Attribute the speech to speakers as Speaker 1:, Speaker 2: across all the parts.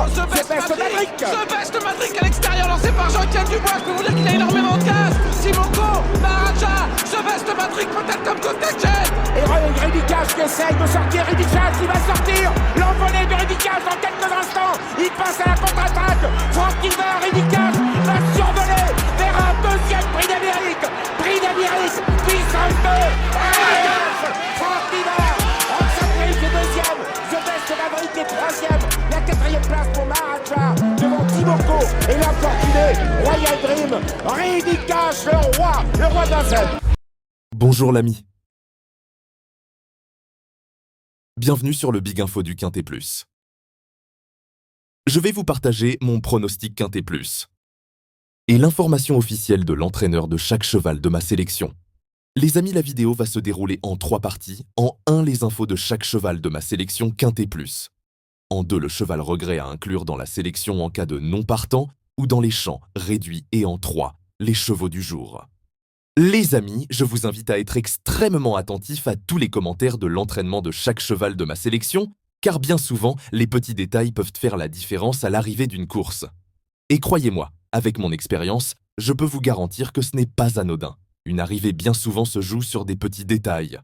Speaker 1: The Best Matrix à l'extérieur, lancé par Jean-Etienne Dubois. Je peux vous dire qu'il a énormément de gaz. Simoko, Maharaja, The Best Matrix peut-être comme contact.
Speaker 2: Et Ridicage qui essaye de sortir. Ridicage qui va sortir. L'envolée de Ridicage dans quelques instants. Il passe à la contre-attaque. Franck Niver, Ridicage va survoler vers un deuxième prix d'Amérique. Prix d'Amérique, puissance 2. Franck Niver, Roxanne est deuxième. The Best Maverick est troisième. La quatrième place pour Maharaja devant Timoko et l'infortuné Royal Dream. Ridicage, le roi de la scène.
Speaker 3: Bonjour l'ami. Bienvenue sur le Big Info du Quintet Plus. Je vais vous partager mon pronostic Quintet Plus et l'information officielle de l'entraîneur de chaque cheval de ma sélection. Les amis, la vidéo va se dérouler en 3 parties. En 1, les infos de chaque cheval de ma sélection Quintet Plus. En 2, le cheval regret à inclure dans la sélection en cas de non partant ou dans les champs réduits. Et en 3, les chevaux du jour. Les amis, je vous invite à être extrêmement attentifs à tous les commentaires de l'entraînement de chaque cheval de ma sélection, car bien souvent, les petits détails peuvent faire la différence à l'arrivée d'une course. Et croyez-moi, avec mon expérience, je peux vous garantir que ce n'est pas anodin. Une arrivée bien souvent se joue sur des petits détails.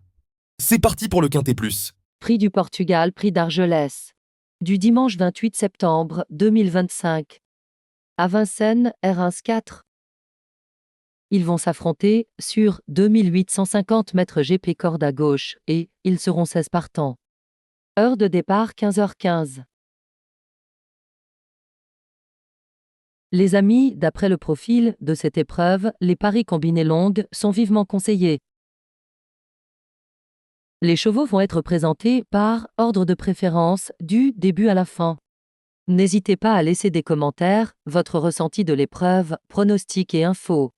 Speaker 3: C'est parti pour le Quintet Plus.
Speaker 4: Prix du Portugal, prix d'Argelès. Du dimanche 28 septembre 2025. À Vincennes, R1 4. Ils vont s'affronter sur 2850 mètres GP corde à gauche et ils seront 16 partants. Heure de départ 15h15. Les amis, d'après le profil de cette épreuve, les paris combinés longues sont vivement conseillés. Les chevaux vont être présentés par ordre de préférence du début à la fin. N'hésitez pas à laisser des commentaires, votre ressenti de l'épreuve, pronostics et infos.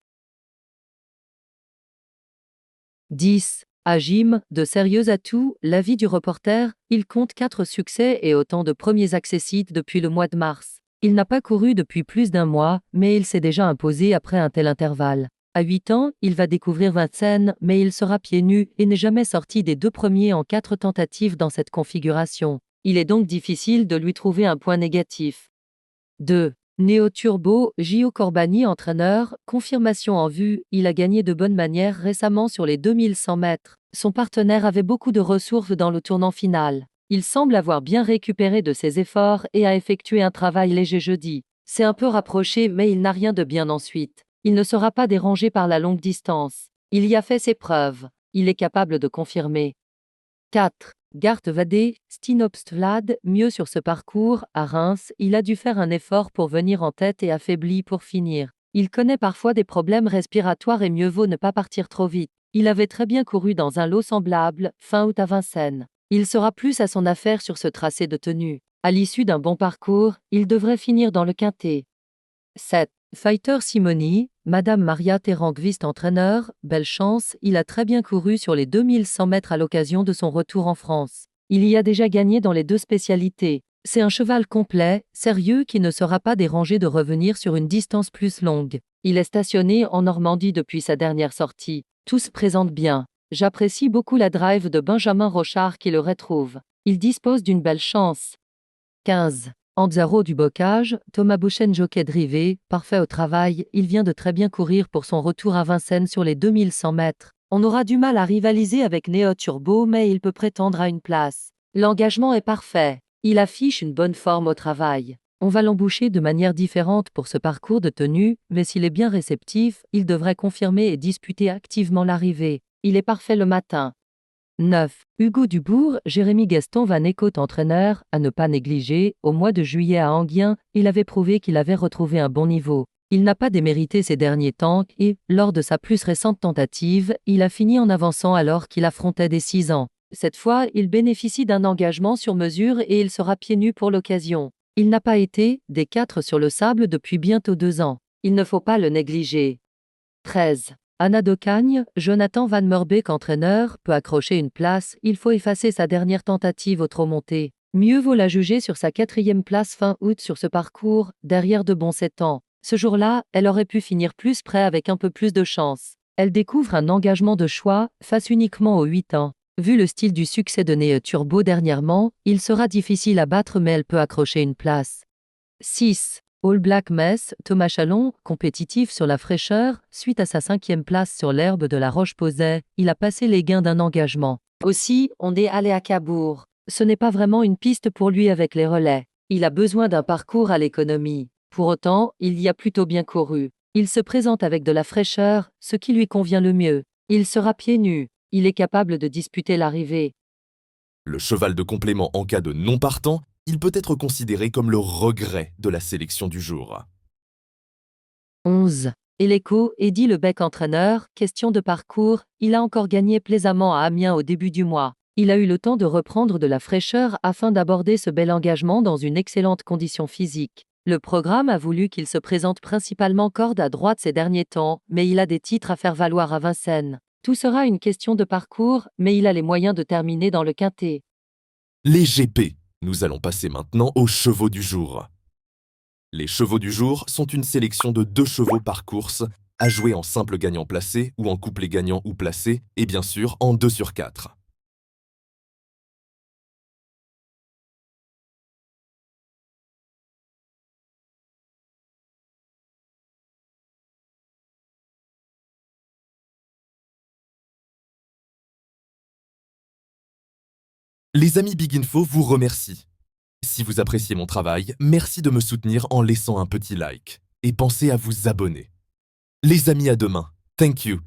Speaker 4: 10. Agim, de sérieux atouts, l'avis du reporter, il compte 4 succès et autant de premiers accessites depuis le mois de mars. Il n'a pas couru depuis plus d'1 mois, mais il s'est déjà imposé après un tel intervalle. À 8 ans, il va découvrir Vincennes, mais il sera pieds nus et n'est jamais sorti des 2 premiers en 4 tentatives dans cette configuration. Il est donc difficile de lui trouver un point négatif. 2. Néo Turbo, Gio Corbani entraîneur, confirmation en vue, il a gagné de bonne manière récemment sur les 2100 mètres. Son partenaire avait beaucoup de ressources dans le tournant final. Il semble avoir bien récupéré de ses efforts et a effectué un travail léger jeudi. C'est un peu rapproché mais il n'a rien de bien ensuite. Il ne sera pas dérangé par la longue distance. Il y a fait ses preuves. Il est capable de confirmer. 4. Gart Vadé, Stinopstvlad, mieux sur ce parcours, à Reims, il a dû faire un effort pour venir en tête et affaibli pour finir. Il connaît parfois des problèmes respiratoires et mieux vaut ne pas partir trop vite. Il avait très bien couru dans un lot semblable, fin août à Vincennes. Il sera plus à son affaire sur ce tracé de tenue. À l'issue d'un bon parcours, il devrait finir dans le quintet. 7. Fighter Simoni, Madame Maria Terrankvist entraîneur, belle chance, il a très bien couru sur les 2100 mètres à l'occasion de son retour en France. Il y a déjà gagné dans les 2 spécialités. C'est un cheval complet, sérieux qui ne sera pas dérangé de revenir sur une distance plus longue. Il est stationné en Normandie depuis sa dernière sortie. Tout se présente bien. J'apprécie beaucoup la drive de Benjamin Rochard qui le retrouve. Il dispose d'une belle chance. 15. Anzaro du Bocage, Thomas Bouchen jockey drivé, parfait au travail, il vient de très bien courir pour son retour à Vincennes sur les 2100 mètres. On aura du mal à rivaliser avec Néo Turbo mais il peut prétendre à une place. L'engagement est parfait. Il affiche une bonne forme au travail. On va l'emboucher de manière différente pour ce parcours de tenue, mais s'il est bien réceptif, il devrait confirmer et disputer activement l'arrivée. Il est parfait le matin. 9. Hugo Dubourg, Jérémy Gaston Van Eekhout entraîneur, à ne pas négliger, au mois de juillet à Enghien, il avait prouvé qu'il avait retrouvé un bon niveau. Il n'a pas démérité ces derniers temps et, lors de sa plus récente tentative, il a fini en avançant alors qu'il affrontait des 6 ans. Cette fois, il bénéficie d'un engagement sur mesure et il sera pieds nus pour l'occasion. Il n'a pas été des 4 sur le sable depuis bientôt 2 ans. Il ne faut pas le négliger. 13. Anna Docagne, Jonathan Van Merbeek entraîneur, peut accrocher une place, il faut effacer sa dernière tentative au trot monté. Mieux vaut la juger sur sa 4e place fin août sur ce parcours, derrière de bons 7 ans. Ce jour-là, elle aurait pu finir plus près avec un peu plus de chance. Elle découvre un engagement de choix, face uniquement aux 8 ans. Vu le style du succès de Néo Turbo dernièrement, il sera difficile à battre mais elle peut accrocher une place. 6. All Black Mess, Thomas Chalon, compétitif sur la fraîcheur, suite à sa 5e place sur l'herbe de la Roche-Posay, il a passé les gains d'un engagement. Aussi, on est allé à Cabourg. Ce n'est pas vraiment une piste pour lui avec les relais. Il a besoin d'un parcours à l'économie. Pour autant, il y a plutôt bien couru. Il se présente avec de la fraîcheur, ce qui lui convient le mieux. Il sera pieds nus. Il est capable de disputer l'arrivée.
Speaker 3: Le cheval de complément en cas de non partant, il peut être considéré comme le regret de la sélection du jour.
Speaker 4: 11. Eleco, Eddy Lebec entraîneur, question de parcours, il a encore gagné plaisamment à Amiens au début du mois. Il a eu le temps de reprendre de la fraîcheur afin d'aborder ce bel engagement dans une excellente condition physique. Le programme a voulu qu'il se présente principalement corde à droite ces derniers temps, mais il a des titres à faire valoir à Vincennes. Tout sera une question de parcours, mais il a les moyens de terminer dans le quintet.
Speaker 3: Les GP. Nous allons passer maintenant aux chevaux du jour. Les chevaux du jour sont une sélection de 2 chevaux par course, à jouer en simple gagnant placé ou en couplet gagnant ou placé, et bien sûr en 2 sur 4. Les amis Big Info vous remercient. Si vous appréciez mon travail, merci de me soutenir en laissant un petit like. Et pensez à vous abonner. Les amis, à demain. Thank you.